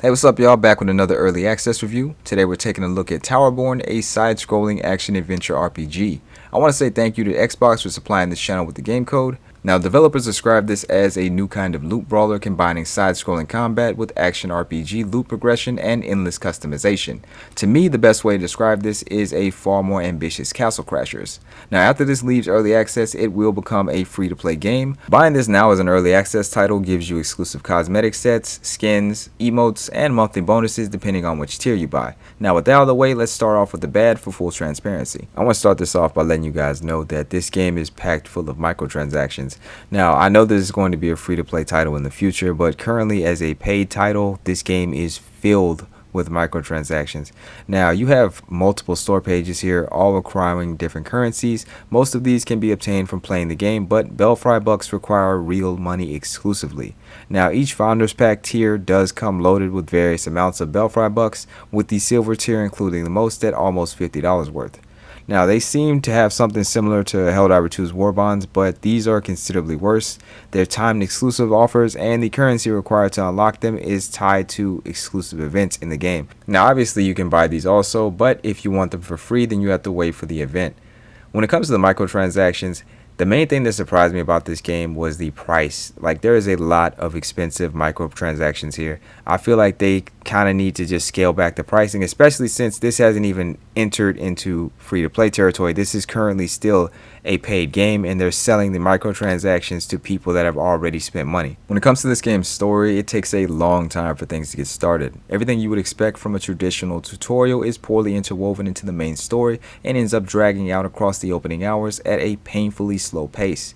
Hey, what's up, y'all? Back with another early access review. Today we're taking a look at Towerborne, a side-scrolling action-adventure RPG. I want to say thank you to Xbox for supplying this channel with the game code. Now, developers describe this as a new kind of loot brawler combining side-scrolling combat with action RPG loot progression and endless customization. To me, the best way to describe this is a far more ambitious Castle Crashers. Now, after this leaves early access, it will become a free-to-play game. Buying this now as an early access title gives you exclusive cosmetic sets, skins, emotes, and monthly bonuses depending on which tier you buy. Now, with that out of the way, let's start off with the bad for full transparency. I want to start this off by letting you guys know that this game is packed full of microtransactions. Now, I know this is going to be a free-to-play title in the future, but currently as a paid title, this game is filled with microtransactions. Now, you have multiple store pages here, all requiring different currencies. Most of these can be obtained from playing the game, but Belfry bucks require real money exclusively. Now, each Founders Pack tier does come loaded with various amounts of Belfry bucks, with the silver tier including the most at almost $50 worth. Now, they seem to have something similar to Helldivers 2's War Bonds, but these are considerably worse. They're timed exclusive offers, and the currency required to unlock them is tied to exclusive events in the game. Now, obviously, you can buy these also, but if you want them for free, then you have to wait for the event. When it comes to the microtransactions, the main thing that surprised me about this game was the price. Like, there is a lot of expensive microtransactions here. I feel like they kind of need to just scale back the pricing, especially since this hasn't even entered into free-to-play territory. This is currently still a paid game, and they're selling the microtransactions to people that have already spent money. When it comes to this game's story, it takes a long time for things to get started. Everything you would expect from a traditional tutorial is poorly interwoven into the main story and ends up dragging out across the opening hours at a painfully slow pace.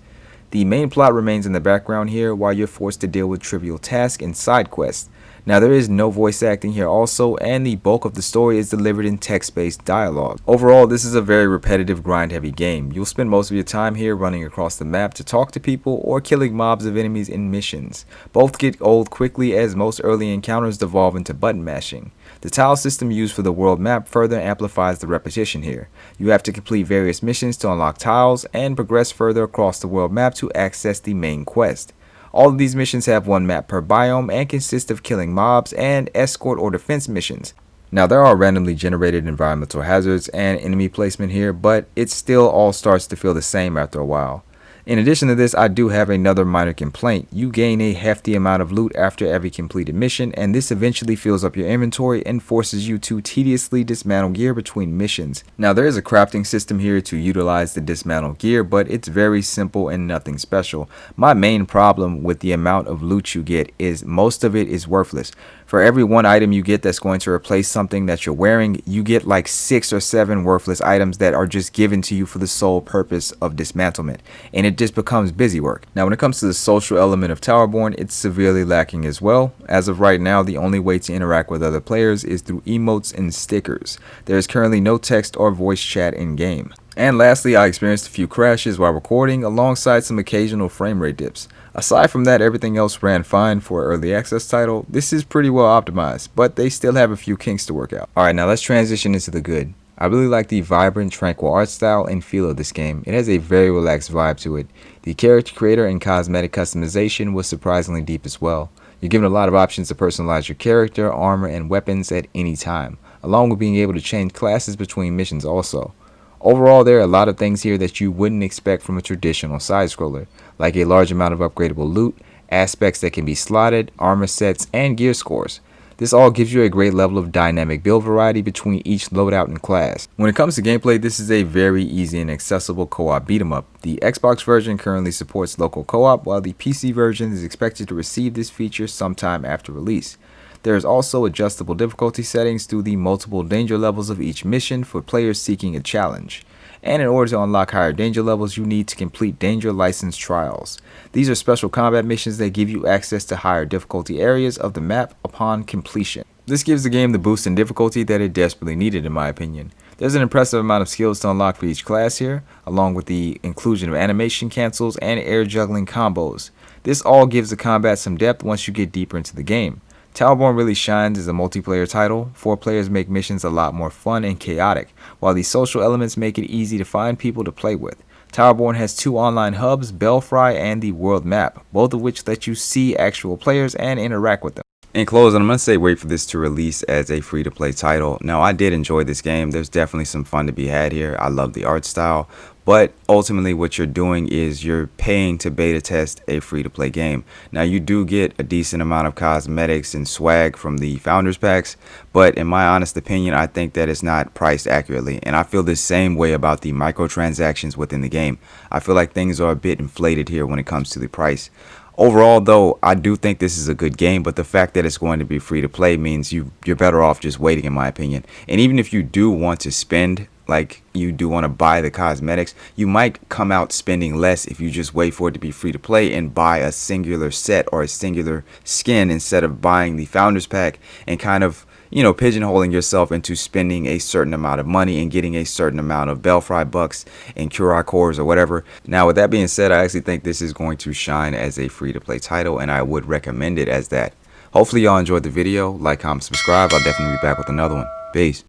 The main plot remains in the background here while you're forced to deal with trivial tasks and side quests. Now, there is no voice acting here also, and the bulk of the story is delivered in text-based dialogue. Overall, this is a very repetitive, grind-heavy game. You'll spend most of your time here running across the map to talk to people or killing mobs of enemies in missions. Both get old quickly as most early encounters devolve into button mashing. The tile system used for the world map further amplifies the repetition here. You have to complete various missions to unlock tiles and progress further across the world map to access the main quest. All of these missions have one map per biome and consist of killing mobs and escort or defense missions. Now, there are randomly generated environmental hazards and enemy placement here, but it still all starts to feel the same after a while. In addition to this, I do have another minor complaint. You gain a hefty amount of loot after every completed mission, and this eventually fills up your inventory and forces you to tediously dismantle gear between missions. Now, there is a crafting system here to utilize the dismantled gear, but it's very simple and nothing special. My main problem with the amount of loot you get is most of it is worthless. For every one item you get that's going to replace something that you're wearing, you get like 6 or 7 worthless items that are just given to you for the sole purpose of dismantlement, and it just becomes busy work. Now, when it comes to the social element of Towerborne, it's severely lacking as well. As of right now, the only way to interact with other players is through emotes and stickers. There is currently no text or voice chat in game. And lastly, I experienced a few crashes while recording alongside some occasional frame rate dips. Aside from that, everything else ran fine for an early access title. This is pretty well optimized, but they still have a few kinks to work out. Alright, now let's transition into the good. I really like the vibrant, tranquil art style and feel of this game. It has a very relaxed vibe to it. The character creator and cosmetic customization was surprisingly deep as well. You're given a lot of options to personalize your character, armor, and weapons at any time, along with being able to change classes between missions also. Overall, there are a lot of things here that you wouldn't expect from a traditional side-scroller, like a large amount of upgradable loot, aspects that can be slotted, armor sets, and gear scores. This all gives you a great level of dynamic build variety between each loadout and class. When it comes to gameplay, this is a very easy and accessible co-op beat-em-up. The Xbox version currently supports local co-op, while the PC version is expected to receive this feature sometime after release. There is also adjustable difficulty settings through the multiple danger levels of each mission for players seeking a challenge. And in order to unlock higher danger levels, you need to complete danger license trials. These are special combat missions that give you access to higher difficulty areas of the map upon completion. This gives the game the boost in difficulty that it desperately needed, in my opinion. There's an impressive amount of skills to unlock for each class here, along with the inclusion of animation cancels and air juggling combos. This all gives the combat some depth once you get deeper into the game. Towerborne really shines as a multiplayer title. 4 players make missions a lot more fun and chaotic, while the social elements make it easy to find people to play with. Towerborne has 2 online hubs, Belfry and the world map, both of which let you see actual players and interact with them. In closing, I'm going to say wait for this to release as a free-to-play title. Now, I did enjoy this game. There's definitely some fun to be had here. I love the art style. But ultimately, what you're doing is you're paying to beta test a free-to-play game. Now, you do get a decent amount of cosmetics and swag from the Founders Packs. But in my honest opinion, I think that it's not priced accurately. And I feel the same way about the microtransactions within the game. I feel like things are a bit inflated here when it comes to the price. Overall, though, I do think this is a good game, but the fact that it's going to be free to play means you're better off just waiting, in my opinion. And even if you do want to spend, like you do want to buy the cosmetics, you might come out spending less if you just wait for it to be free to play and buy a singular set or a singular skin instead of buying the Founders Pack and kind of, you know, pigeonholing yourself into spending a certain amount of money and getting a certain amount of Belfry bucks and Cura cores or whatever. Now, with that being said, I actually think this is going to shine as a free-to-play title, and I would recommend it as that. Hopefully, y'all enjoyed the video. Like, comment, subscribe. I'll definitely be back with another one. Peace.